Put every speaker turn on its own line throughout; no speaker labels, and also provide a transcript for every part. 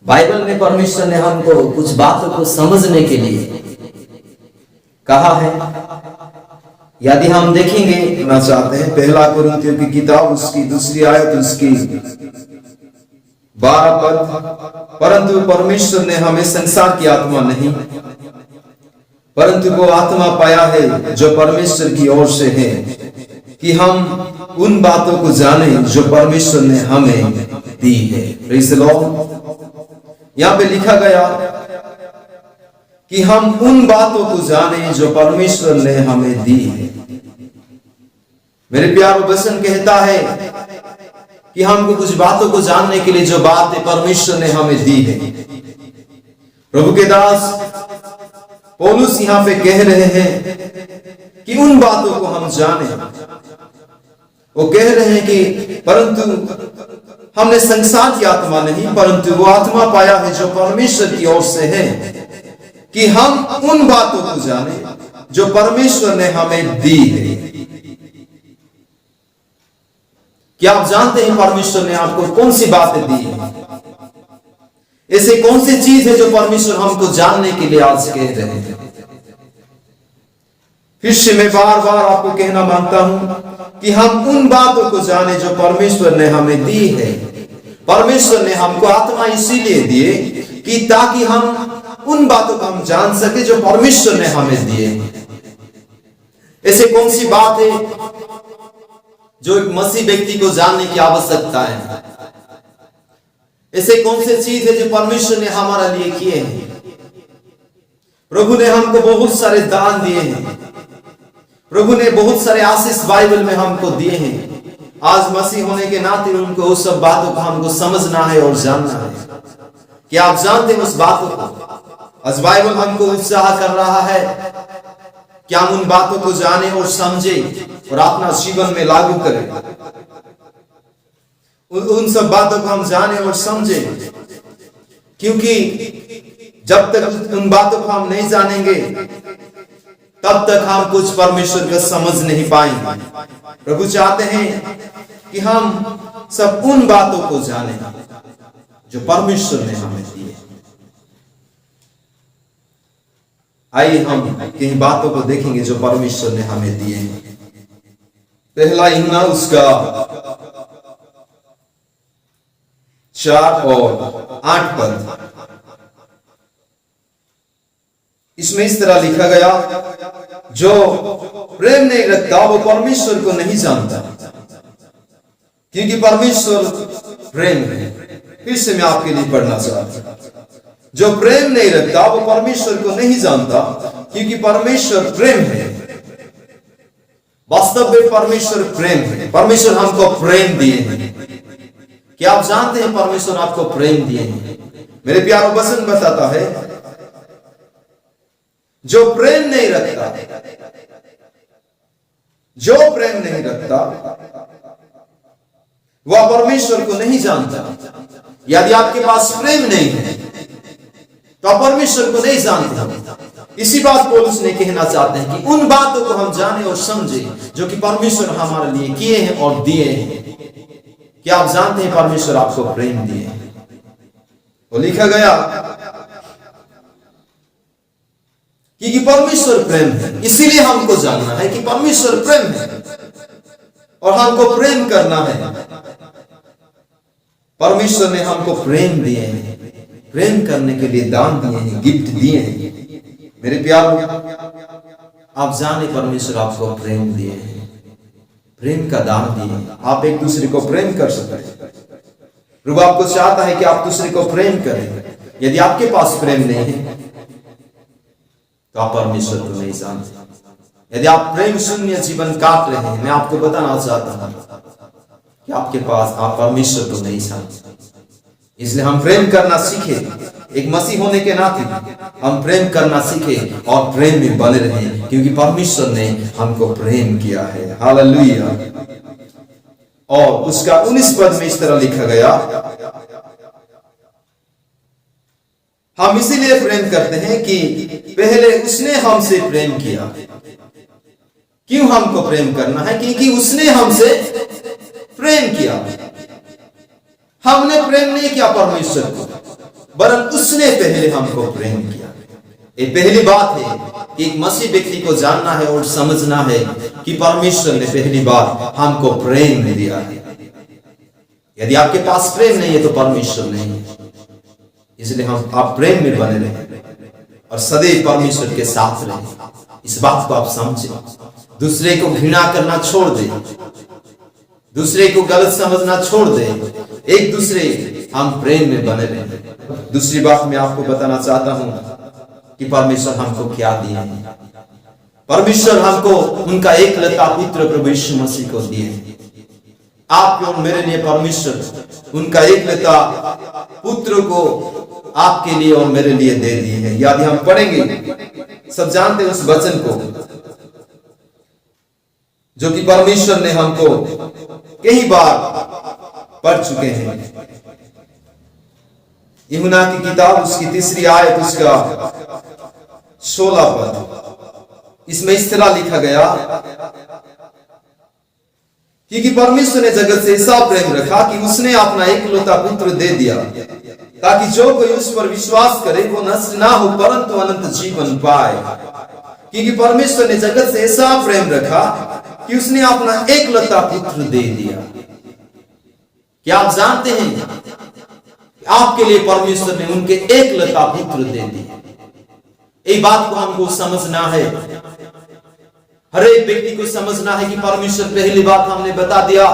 Bible में परमेश्वर ने हमको कुछ बातों को समझने के लिए कहा है। यदि हम देखेंगे
ना चाहते हैं पहला कुरिन्थियों की किताब उसकी 2 आयत उसकी 12 पद, परंतु परमेश्वर ने हमें संसार की आत्मा नहीं परंतु वो आत्मा पाया है जो परमेश्वर की ओर से है, कि हम उन बातों को जाने जो परमेश्वर ने हमें दी है। Praise the Lord. यहाँ पे लिखा गया कि हम उन बातों को जाने जो परमेश्वर ने हमें दी है। मेरे प्यारो वचन कहता है कि हमको कुछ बातों को जानने के लिए जो बातें परमेश्वर ने हमें दी है। प्रभु के दास पौलुस यहां पे कह रहे हैं कि उन बातों को हम जाने। वो कह रहे हैं कि परंतु हमने संसार की आत्मा नहीं परंतु वो आत्मा पाया है जो परमेश्वर की ओर से है, कि हम उन बातों को जाने जो परमेश्वर ने हमें दी है। क्या आप जानते हैं परमेश्वर ने आपको कौन सी बातें दी है? ऐसे कौन सी चीज है जो परमेश्वर हमको जानने के लिए आज कह रहे हैं? फिर से मैं बार बार आपको कहना मांगता हूं कि हम उन बातों को जाने जो परमेश्वर ने हमें दी है। परमेश्वर ने हमको आत्मा इसीलिए दिए कि ताकि हम उन बातों को हम जान सके जो परमेश्वर ने हमें दिए। ऐसे कौन सी बात है जो एक मसीह व्यक्ति को जानने की आवश्यकता है? ऐसे कौन से चीज है जो परमेश्वर ने हमारे लिए किए हैं? प्रभु ने हमको बहुत सारे दान दिए हैं। प्रभु ने बहुत सारे आशीष बाइबल में हमको दिए हैं। आज मसीह होने के नाते उनको उस सब बातों को हमको समझना है और जानना है। क्या आप जानते हैं उस बातों को? आज बाइबल हमको उत्साह कर रहा है कि हम उन बातों को जाने और समझे और अपना जीवन में लागू करें। उन सब बातों को हम जाने और समझे, क्योंकि जब तक उन बातों को हम नहीं जानेंगे तब तक हम कुछ परमेश्वर का समझ नहीं पाएंगे। प्रभु चाहते हैं कि हम सब उन बातों को जाने जो परमेश्वर ने हमें दी है। आइए हम कई बातों को देखेंगे जो परमेश्वर ने हमें दिए हैं। पहला यूहन्ना उसका 4 और 8 पद, इसमें इस तरह लिखा गया, जो प्रेम नहीं रखता वो परमेश्वर को नहीं जानता, क्योंकि परमेश्वर प्रेम है। फिर से मैं आपके लिए पढ़ना चाहता हूं, जो प्रेम नहीं रखता वो परमेश्वर को नहीं जानता, क्योंकि परमेश्वर प्रेम है। वास्तव में परमेश्वर प्रेम है। परमेश्वर हमको प्रेम दिए हैं। क्या आप जानते हैं परमेश्वर आपको प्रेम दिए हैं? मेरे प्यारो वचन बताता है, जो प्रेम नहीं रखता, जो प्रेम नहीं रखता वह परमेश्वर को नहीं जानता। यदि आपके पास प्रेम नहीं है तो आप परमेश्वर को नहीं जानते। इसी बात पौलुस ने कहना चाहते हैं कि उन बातों को हम जाने और समझे जो कि परमेश्वर हमारे लिए किए हैं और दिए हैं। क्या आप जानते हैं परमेश्वर आपको प्रेम दिए हैं? वो लिखा गया क्योंकि परमेश्वर प्रेम है, इसीलिए हमको जानना है कि परमेश्वर प्रेम है और हमको प्रेम करना है। परमेश्वर ने हमको प्रेम दिए हैं, प्रेम करने के लिए दान दिए हैं, गिफ्ट दिए हैं। मेरे प्यारो, आप जाने परमेश्वर आपको प्रेम दिए हैं, प्रेम का दान दिए। आप एक दूसरे को प्रेम कर सकते। प्रभु आपको चाहता है कि आप दूसरे को प्रेम करें। यदि आपके पास प्रेम नहीं है तो आप परमेश्वर को नहीं जानते। यदि आप प्रेम शून्य जीवन काट रहे हैं, मैं आपको बताना चाहता हूं कि आपके पास आप परमेश्वर को नहीं जानते। इसलिए हम प्रेम करना सीखे। एक मसीह होने के नाते हम प्रेम करना सीखे और प्रेम में बने रहें, क्योंकि परमेश्वर ने हमको प्रेम किया है। हालेलुया। और उसका 19 पद में इस तरह लिखा गया, हम इसीलिए प्रेम करते हैं कि पहले उसने हमसे प्रेम किया। क्यों हमको प्रेम करना है? क्योंकि उसने हमसे प्रेम किया। हमने प्रेम नहीं किया परमेश्वर को, वरन उसने पहले हमको प्रेम किया। ये पहली बात है कि एक मसीह व्यक्ति को जानना है और समझना है कि परमेश्वर ने पहली बार हमको प्रेम दिया है। यदि आपके पास प्रेम नहीं है तो परमेश्वर नहीं है। इसलिए आप प्रेम में बने रहे और सदैव परमेश्वर के साथ रहे। इस बात को आप समझे। दूसरे को घृणा करना छोड़ दे, दूसरे को गलत समझना छोड़ दे, एक दूसरे हम प्रेम में बने रहे। दूसरी बात मैं आपको बताना चाहता हूं कि परमेश्वर हमको क्या दिए हैं। परमेश्वर हमको उनका एकलौता पुत्र प्रभु यीशु मसीह को दिए। आपके और मेरे लिए परमेश्वर उनका एकलौता पुत्र को आपके लिए और मेरे लिए दे दिए हैं। यदि हम पढ़ेंगे, सब जानते हैं उस वचन को जो कि परमेश्वर ने हमको कई बार पढ़ चुके हैं। यूहन्ना की किताब उसकी 3 आयत उसका 16 पद, इसमें इस तरह लिखा गया, क्योंकि परमेश्वर ने जगत से ऐसा प्रेम रखा कि उसने अपना एकलौता पुत्र दे दिया, ताकि जो कोई उस पर विश्वास करे वो नष्ट ना हो परंतु अनंत जीवन पाए। क्योंकि परमेश्वर ने जगत से ऐसा प्रेम रखा कि उसने अपना एकलौता पुत्र दे दिया। क्या आप जानते हैं आपके लिए परमेश्वर ने उनके एकलौता पुत्र दे दिया? एक बात को हमको समझना है, हर एक व्यक्ति को समझना है कि परमेश्वर, पहली बात हमने बता दिया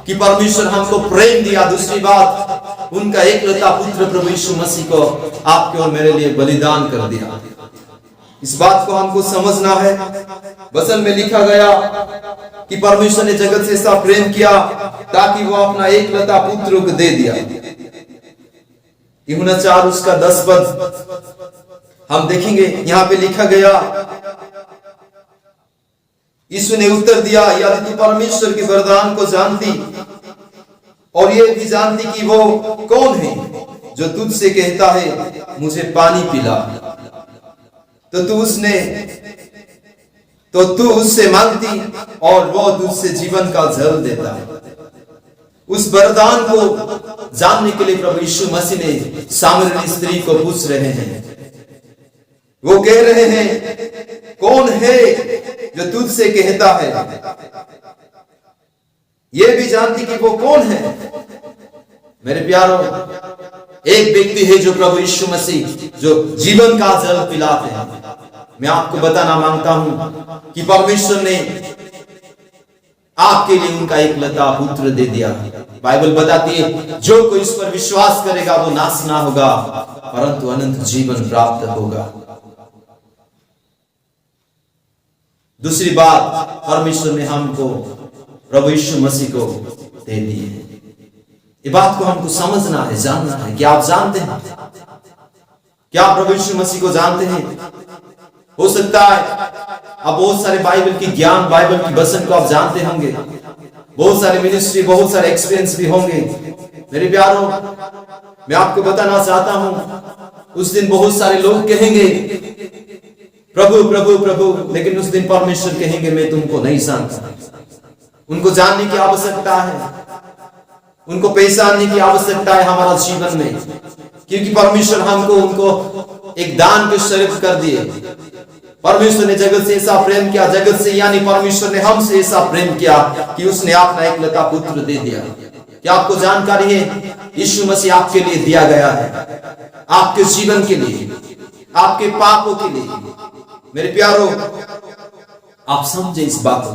कि परमेश्वर हमको प्रेम दिया। दूसरी बात, उनका एकलौता पुत्र प्रभु यीशु मसीह को आपके और मेरे लिए बलिदान कर दिया। इस बात को हमको समझना है। वचन में लिखा गया कि परमेश्वर ने जगत से ऐसा प्रेम किया ताकि वो अपना एकलौता पुत्र को दे दिया। यूहन्ना 4 उसका 10 पद हम देखेंगे, यहां पे लिखा गया, यीशु ने उत्तर दिया, यदि तू परमेश्वर के वरदान को जानती और ये भी जानती कि वो कौन है जो तुझसे कहता है मुझे पानी पिला, तो तू उससे मांगती और वो तुझसे जीवन का जल देता। उस वरदान को जानने के लिए प्रभु यीशु मसीह ने सामरियन स्त्री को पूछ रहे हैं। वो कह रहे हैं, कौन है जो तुझसे कहता है? ये भी जानती कि वो कौन है। मेरे प्यारों, एक व्यक्ति है जो प्रभु यीशु मसीह जो जीवन का जल पिलाते हैं। मैं आपको बताना मांगता हूं कि परमेश्वर ने आपके लिए उनका एकलौता पुत्र दे दिया। बाइबल बताती है, जो कोई इस पर विश्वास करेगा वो नाश ना होगा परंतु अनंत जीवन प्राप्त होगा। दूसरी बात, परमेश्वर ने हमको प्रभु यीशु मसीह को दे दी है। ये बात को हमको समझना है, जानना है। क्या आप जानते हैं? क्या आप प्रभु यीशु मसीह को जानते हैं? हो सकता है आप बहुत सारे बाइबल की ज्ञान, बाइबल की वचन को आप जानते होंगे, बहुत सारे मिनिस्ट्री, बहुत सारे एक्सपीरियंस भी होंगे। मेरे प्यारों, मैं आपको बताना चाहता हूं, उस दिन बहुत सारे लोग कहेंगे प्रभु प्रभु प्रभु, लेकिन उस दिन परमेश्वर कहेंगे मैं तुमको नहीं जानता। उनको जानने की आवश्यकता है, उनको पहचानने की आवश्यकता है हमारा जीवन में, क्योंकि परमेश्वर हमको उनको एक दान के स्वरूप कर दिए। परमेश्वर ने जगत से ऐसा प्रेम किया, जगत से यानी परमेश्वर ने हमसे ऐसा प्रेम किया कि उसने अपना एकलौता पुत्र दे दिया। क्या आपको जानकारी है? यीशु मसीह आपके लिए दिया गया है, आपके जीवन के लिए, आपके पापों के लिए। मेरे प्यारों, आप समझे इस बात को।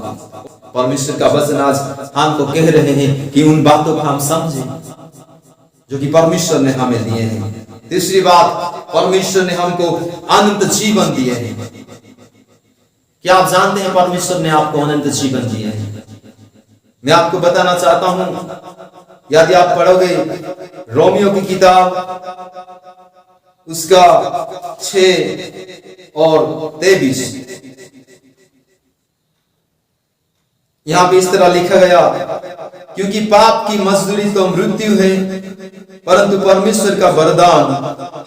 परमेश्वर का वचन आज हमको कह रहे हैं कि उन बातों को हम समझें जो कि परमेश्वर ने हमें दिए हैं। तीसरी बात, परमेश्वर ने हमको अनंत जीवन दिए हैं। क्या आप जानते हैं परमेश्वर ने आपको अनंत जीवन दिए हैं? मैं आपको बताना चाहता हूं, यदि आप पढ़ोगे रोमियो की किताब उसका 6 और 23, यहां पे इस तरह लिखा गया, क्योंकि पाप की मजदूरी तो मृत्यु है परंतु परमेश्वर का वरदान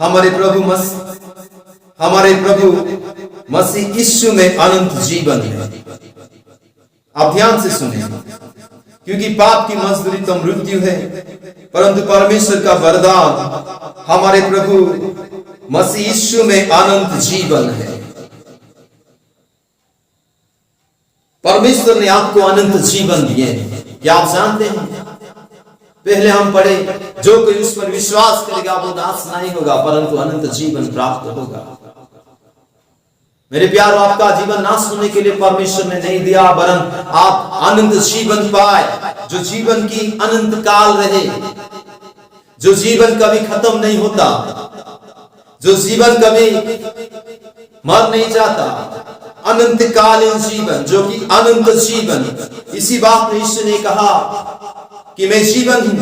हमारे प्रभु मसीह यीशु में अनंत जीवन है। आप ध्यान से सुने, क्योंकि पाप की मजदूरी तो मृत्यु है परंतु परमेश्वर का वरदान हमारे प्रभु मसीह यीशु में अनंत जीवन है। परमेश्वर ने आपको अनंत जीवन दिए हैं, क्या आप जानते हैं? पहले हम पढ़े, जो कोई उस पर विश्वास करेगा वो नाश नहीं होगा परंतु अनंत जीवन प्राप्त होगा। मेरे प्यारों, आपका जीवन नाश होने के लिए परमेश्वर ने नहीं दिया, वरन आप अनंत जीवन पाए, जो जीवन की अनंत काल रहे, जो जीवन कभी खत्म नहीं होता, जो जीवन कभी मर नहीं जाता, अनंत कालीन जीवन, जो कि अनंत जीवन। इसी बात में यीशु ने कहा कि मैं जीवन हूं,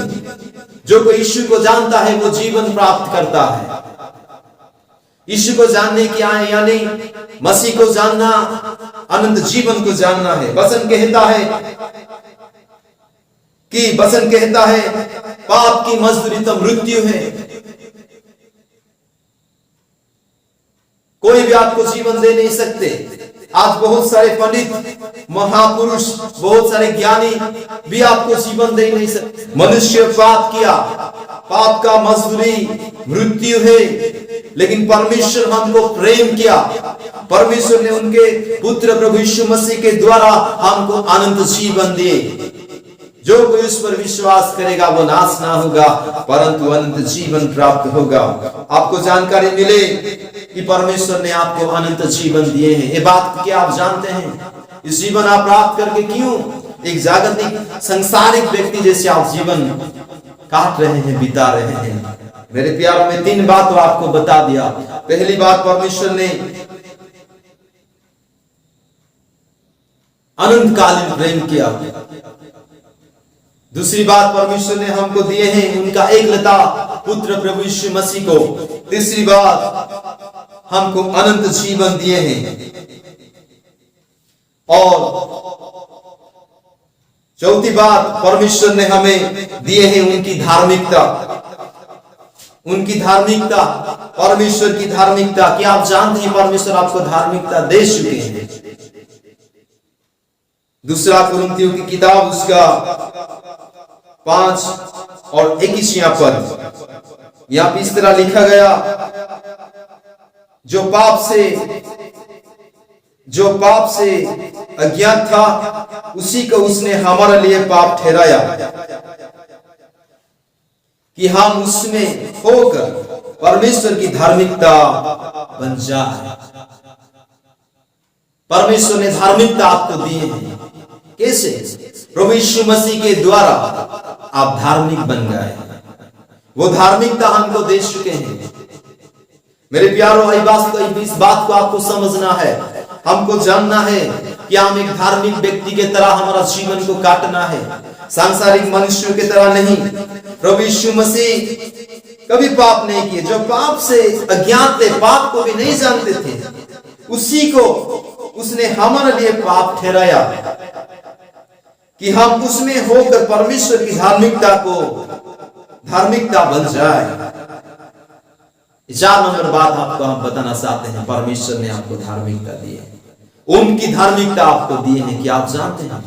जो कोई यीशु को जानता है वो जीवन प्राप्त करता है। यीशु को जानने की आए यानी मसीह को जानना, अनंत जीवन को जानना है। वचन कहता है पाप की मजदूरी तो मृत्यु है। कोई भी आपको जीवन दे नहीं सकते। आज बहुत सारे पंडित, महापुरुष, बहुत सारे ज्ञानी भी आपको जीवन दे नहीं सकते। मनुष्य पाप किया, पाप का मजदूरी मृत्यु है, लेकिन परमेश्वर हमको प्रेम किया। परमेश्वर ने उनके पुत्र प्रभु यीशु मसीह के द्वारा हमको अनंत जीवन दिए। जो कोई उस पर विश्वास करेगा वो नाश ना होगा परंतु अनंत जीवन प्राप्त होगा। आपको जानकारी मिले कि परमेश्वर ने आपको अनंत जीवन दिए हैं, ये बात क्या आप जानते हैं? इस जीवन आप प्राप्त करके क्यों एक जागतिक संसारिक व्यक्ति जैसे आप जीवन काट रहे हैं, बिता रहे हैं? मेरे प्यारों, में 3 बात आपको बता दिया। पहली बात, परमेश्वर ने अनंत कालीन प्रेम किया। दूसरी बात, परमेश्वर ने हमको दिए हैं उनका एकलता पुत्र प्रभु यीशु मसीह को। तीसरी बात, हमको अनंत जीवन दिए हैं। और चौथी बात, परमेश्वर ने हमें दिए हैं उनकी धार्मिकता। उनकी धार्मिकता, परमेश्वर की धार्मिकता। क्या आप जानते हैं परमेश्वर आपको धार्मिकता दे चुके हैं? दूसरा कुरिन्थियों की किताब उसका 5 और 21वां पद, यहां इस तरह लिखा गया, जो पाप से अज्ञात था उसी को उसने हमारे लिए पाप ठहराया कि हम उसमें होकर परमेश्वर की धार्मिकता बन जाए। परमेश्वर ने धार्मिकता आपको दी है। कैसे? प्रभु यीशु मसीह के द्वारा आप धार्मिक बन गए। वो धार्मिकता हमको दे चुके हैं। मेरे प्यारों, इस बात को आपको समझना है, हमको जानना है कि हम एक धार्मिक व्यक्ति के तरह हमारा जीवन को काटना है, सांसारिक मनुष्यों की तरह नहीं। प्रभु यीशु मसीह कभी पाप नहीं किए। जो पाप से अज्ञात थे, पाप को भी नहीं जानते थे, उसी को उसने हमारे लिए पाप ठहराया कि हम उसमें होकर परमेश्वर की धार्मिकता बन जाए। 4 नंबर बात आपको हम बताना चाहते हैं, परमेश्वर ने आपको धार्मिकता दी है। उनकी धार्मिकता आपको दी है, क्या आप जानते हैं?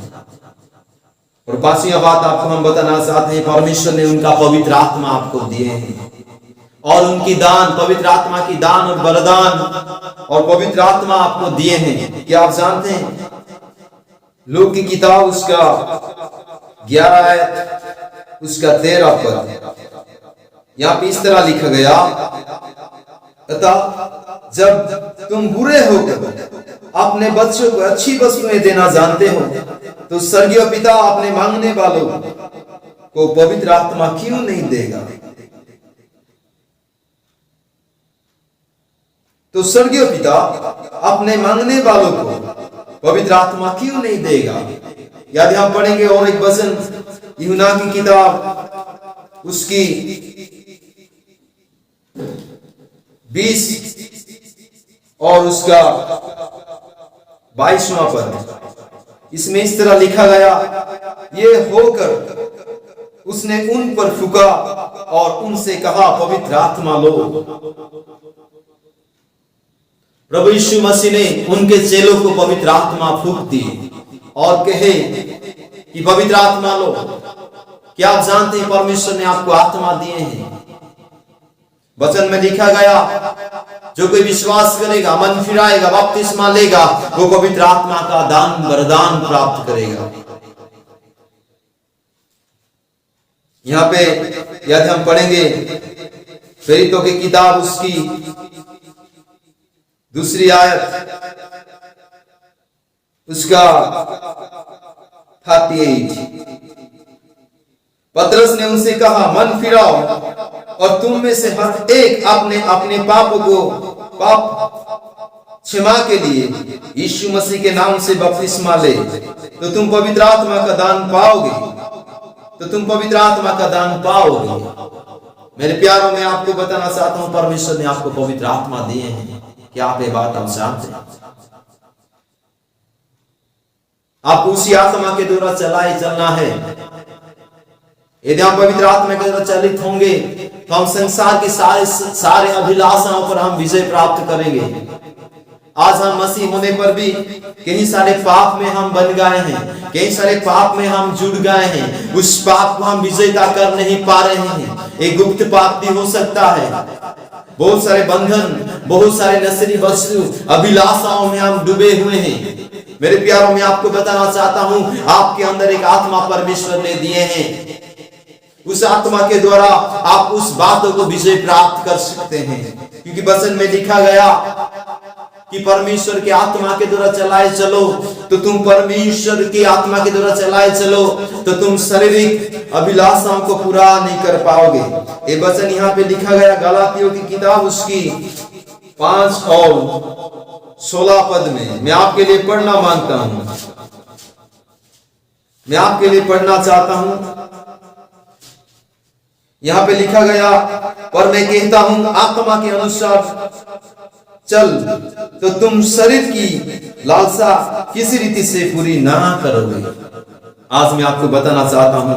और 5वीं बात आपको हम बताना चाहते हैं, परमेश्वर ने उनका पवित्र आत्मा आपको दिए हैं और उनकी दान, पवित्र आत्मा की दान और वरदान और पवित्र आत्मा आपको दिए हैं। क्या आप जानते हैं? लूका की किताब उसका 11 आयत उसका 13 पद, यहां पे इस तरह लिखा गया, अतः जब तुम बुरे होकर अपने बच्चों को अच्छी वस्तुएं देना जानते हो तो स्वर्गीय पिता अपने मांगने वालों को पवित्र आत्मा क्यों नहीं देगा? तो स्वर्गीय पिता अपने मांगने वालों को पवित्र आत्मा क्यों नहीं देगा? यदि हम पढ़ेंगे और एक वचन यूहन्ना की किताब उसकी 20 और उसका 22वां पद, इसमें इस तरह लिखा गया, ये होकर उसने उन पर फूंका और उनसे कहा, पवित्र आत्मा लो। प्रभु यीशु मसीह ने उनके चेलों को पवित्र आत्मा फूंक दी और कहे कि पवित्र आत्मा लो। क्या आप जानते हैं परमेश्वर ने आपको आत्मा दिए हैं? वचन में लिखा गया, जो कोई विश्वास करेगा, मन फिराएगा, बपतिस्मा लेगा, वो पवित्र आत्मा का दान वरदान प्राप्त करेगा। यहां पे यदि हम पढ़ेंगे प्रेरितों की किताब उसकी 2 आयत उसका 38, पतरस ने उनसे कहा, मन फिराओ और तुम में से हर एक अपने अपने पाप क्षमा के लिए यीशु मसीह के नाम से बपतिस्मा ले, तो तुम पवित्र आत्मा का दान पाओगे। मेरे प्यारों में आपको बताना चाहता हूं, परमेश्वर ने आपको पवित्र आत्मा दिए हैं। क्या आप ये बात हम जानते हैं? आप उसी आत्मा के द्वारा चलना है। यदि हम पवित्र आत्मा के द्वारा चलित होंगे तो हम संसार के सारे अभिलाषाओं पर हम विजय प्राप्त करेंगे। आज हम मसीह होने पर भी कई सारे पाप में हम बन गए हैं, कई सारे पाप में हम जुड़ गए हैं। उस पाप को हम विजेता कर नहीं पा रहे हैं। एक गुप्त पाप भी हो सकता है। बहुत सारे बंधन, बहुत सारे नस्ली वस्तु अभिलाषाओं में हम डूबे हुए हैं। मेरे प्यारों में आपको बताना चाहता हूं, आपके अंदर एक आत्मा परमेश्वर ने दिए हैं। उस आत्मा के द्वारा आप उस बातों को विजय प्राप्त कर सकते हैं, क्योंकि वचन में लिखा गया कि परमेश्वर के आत्मा के द्वारा चलाए चलो, तो तुम परमेश्वर की आत्मा के द्वारा चलाए चलो तो तुम शारीरिक अभिलाषाओं को पूरा नहीं कर पाओगे। ये वचन यहाँ पे लिखा गया गलातियों की किताब उसकी 5 और 16 पद में। मैं आपके लिए पढ़ना मांगता हूं, मैं आपके लिए पढ़ना चाहता हूं। यहां पे लिखा गया, पर मैं कहता हूं आत्मा के अनुसार चल, तो तुम शरीर की लालसा किसी रीति से पूरी ना करोगे। आज मैं आपको बताना चाहता हूं,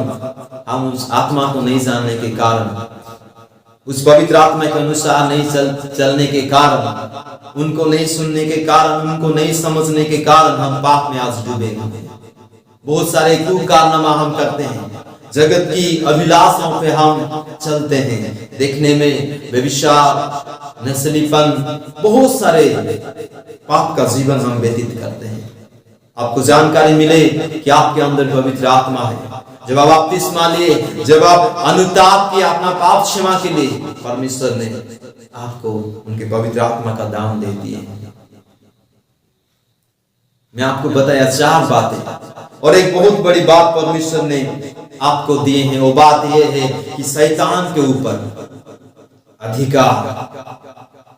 हम उस आत्मा को नहीं जानने के कारण, उस पवित्र आत्मा के अनुसार नहीं चलने के कारण, उनको नहीं सुनने के कारण, उनको नहीं समझने के कारण हम पाप में आज डूबे हुए। बहुत सारे कुकारनामा हम करते हैं, जगत की अभिलाषाओं पे हम चलते हैं। देखने में व्यभिचार, नस्लीपन, बहुत सारे पाप का जीवन हम व्यतीत करते हैं। आपको जानकारी मिले कि आपके अंदर पवित्र आत्मा है। जब आप बपतिस्मा लिए, जब आप अनुताप किए अपना पाप क्षमा के लिए, परमेश्वर ने आपको उनके पवित्र आत्मा का दान दे दिए। मैं आपको बताया 4 बातें, और एक बहुत बड़ी बात परमेश्वर ने आपको दिए हैं। वो बात यह है कि शैतान के ऊपर अधिकार,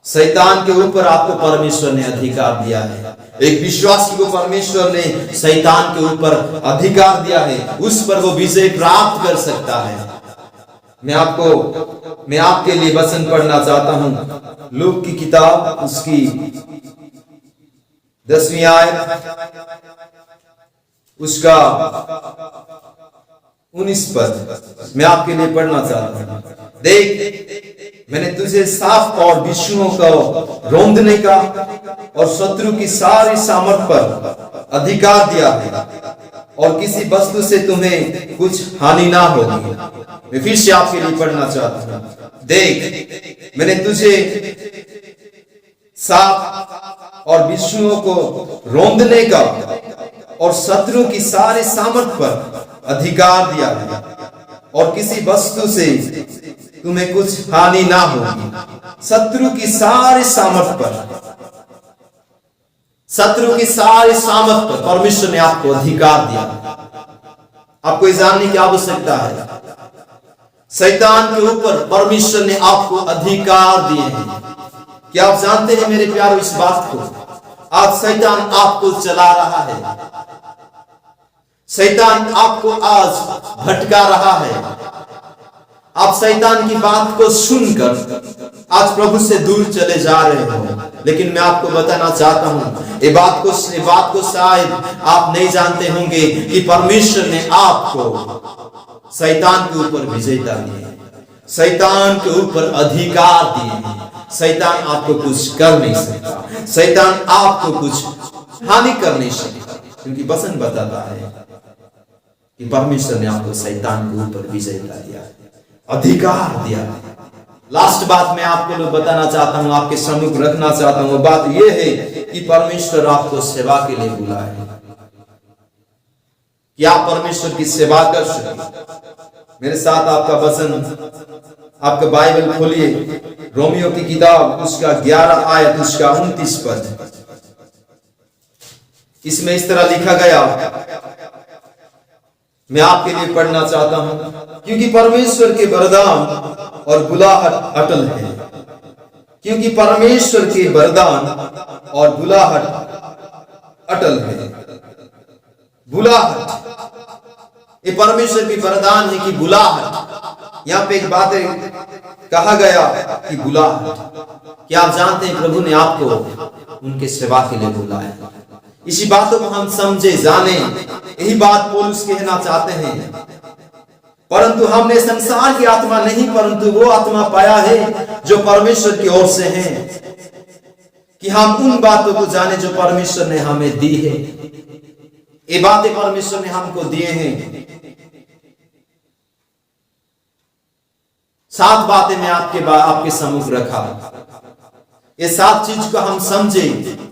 शैतान के ऊपर आपको परमेश्वर ने अधिकार दिया है। एक विश्वासी को परमेश्वर ने शैतान के ऊपर अधिकार दिया है, उस पर वो विजय प्राप्त कर सकता है। मैं आपके लिए वचन पढ़ना चाहता हूं, लूक की किताब उसकी 10वीं आयत उसका 19 पद मैं आपके लिए पढ़ना चाहता हूं। देख, मैंने तुझे साफ और विषयों को रौंदने का और शत्रु की सारी सामर्थ पर अधिकार दिया है, और किसी वस्तु से तुम्हें कुछ हानि ना होगी। मैं फिर से आपके लिए पढ़ना चाहता हूं। देख, मैंने तुझे साफ और विषयों को रौंदने का और शत्रु की सारी सामर्थ पर अधिकार दिया है, और किसी वस्तु से तुम्हें कुछ हानि ना होगी। शत्रु की सारी सामर्थ पर, शत्रु की सारी सामर्थ पर परमेश्वर ने आपको अधिकार दिया। आपको ये जानने की आवश्यकता है, शैतान के ऊपर परमेश्वर ने आपको अधिकार दिए हैं। क्या आप जानते हैं मेरे प्यारों इस बात को? आज शैतान आपको चला रहा है, शैतान आपको आज भटका रहा है। आप शैतान की बात को सुनकर आज प्रभु से दूर चले जा रहे हो, लेकिन मैं आपको बताना चाहता हूं, ये बात को शायद आप नहीं जानते होंगे कि परमेश्वर ने आपको शैतान के ऊपर विजेता दी है, शैतान के ऊपर अधिकार दिए। शैतान आपको कुछ कर नहीं सकता, शैतान आपको कुछ हानि कर नहीं सकता, क्योंकि वचन बताता है कि परमेश्वर ने आपको शैतान के ऊपर विजेता दिया, अधिकार दिया। लास्ट बात मैं आपको लोग बताना चाहता हूं, आपके सम्मुख रखना चाहता हूं, वो बात यह है कि परमेश्वर आपको सेवा के लिए बुलाए, कि आप परमेश्वर की सेवा कर सके। मेरे साथ आपका वचन, आपका बाइबल खोलिए, रोमियो की किताब उसका 11 आयत उसका 29 पद। इसमें इस तरह लिखा गया, मैं आपके लिए पढ़ना चाहता हूं। क्योंकि परमेश्वर के वरदान और बुलाहट अटल है, क्योंकि परमेश्वर के वरदान और बुलाहट अटल है। बुलाहट, ये परमेश्वर की वरदान है कि बुलाहट। यहां पे एक बात कहा गया कि बुलाहट, क्या आप जानते हैं प्रभु ने आपको उनके सेवा के लिए बुलाया। इसी बातों को हम समझे जाने, यही बात पौलुस कहना चाहते हैं। परंतु हमने संसार की आत्मा नहीं, परंतु वो आत्मा पाया है जो परमेश्वर की ओर से है, कि हम उन बातों को जाने जो परमेश्वर ने हमें दी है। ये बातें परमेश्वर ने हमको दिए हैं। 7 बातें मैं आपके सम्मुख रखा। ये 7 चीज को हम समझे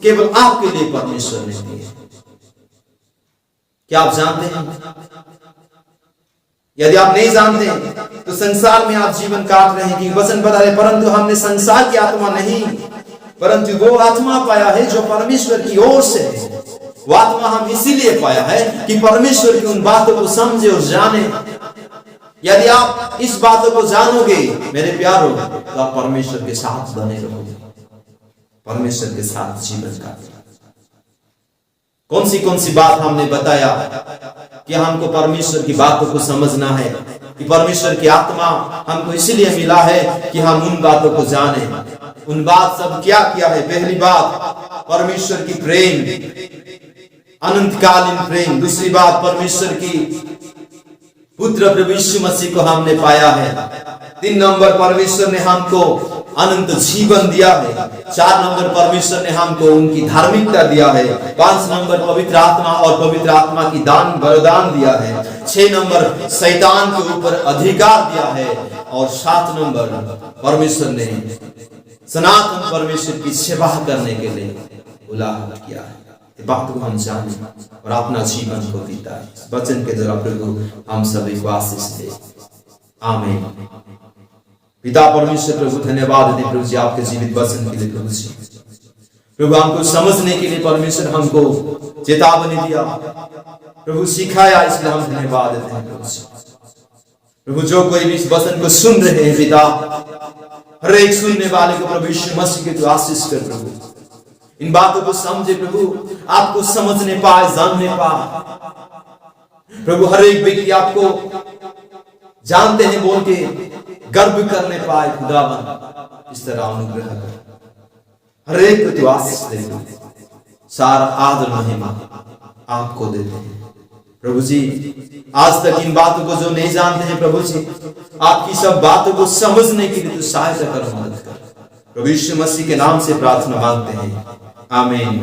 केवल आपके लिए परमेश्वर ने दी है। क्या आप जानते हैं? यदि आप नहीं जानते तो संसार में आप जीवन काट रहे हैं, कि वचन बता रहे, परंतु हमने संसार की आत्मा नहीं, परंतु वो आत्मा पाया है जो परमेश्वर की ओर से है। वो आत्मा हम इसीलिए पाया है कि परमेश्वर की उन बातों को समझे और जाने। यदि आप इस बातों को जानोगे मेरे प्यारों, तो आप परमेश्वर के साथ बने रहोगे, परमेश्वर के साथ जीवन काटोगे। कौन सी बात हमने बताया कि हमको परमेश्वर की बातों को समझना है, कि परमेश्वर की आत्मा हमको इसलिए मिला है कि हम उन बातों को जाने। उन बात सब क्या किया है? पहली बात परमेश्वर की प्रेम, अनंतकालीन प्रेम। दूसरी बात परमेश्वर की पुत्र प्रभु यीशु मसीह को हमने पाया है। 3 नंबर परमेश्वर ने हमको अनंत जीवन दिया है। 4 नंबर परमेश्वर ने हमको उनकी धार्मिकता दिया है। 5 नंबर पवित्र आत्मा और पवित्र आत्मा की वरदान दिया है। 6 नंबर शैतान के ऊपर अधिकार दिया है। और 7 नंबर परमेश्वर ने सनातन परमेश्वर की सेवा करने के लिए बुलाहट किया है। बात को हम जाने और अपना जीवन को बीता है। वचन के द्वारा प्रभु हम सभी को आशीष दे। आमीन। पिता परमेश्वर प्रभु धन्यवाद दे प्रभु जी आपके जीवित वचन के लिए। प्रभु जी प्रभु हमको समझने के लिए परमेश्वर हमको चेतावनी दिया, प्रभु सिखाया, इसलिए हम धन्यवाद देते हैं प्रभु जी। प्रभु जो कोई भी इस वचन को सुन रहे हैं पिता, हर एक सुनने वाले को प्रभु यीशु मसीह के तू आशीष कर प्रभु। इन बातों को समझे प्रभु, आपको समझने पाए, जानने पाए प्रभु। हर एक व्यक्ति आपको जानते हैं बोल के गर्व करने पाए खुदावन, इस तरह अनुग्रह कर। हर एक को तू आशीष दे, सारा आदर महिमा आपको देते हैं प्रभु जी। आज तक इन बातों को जो नहीं जानते हैं प्रभु जी, आपकी सब बातों को समझने के लिए तू सहायता कर, मदद कर। प्रभु यीशु मसीह के नाम से प्रार्थना मांगते हैं, आमीन।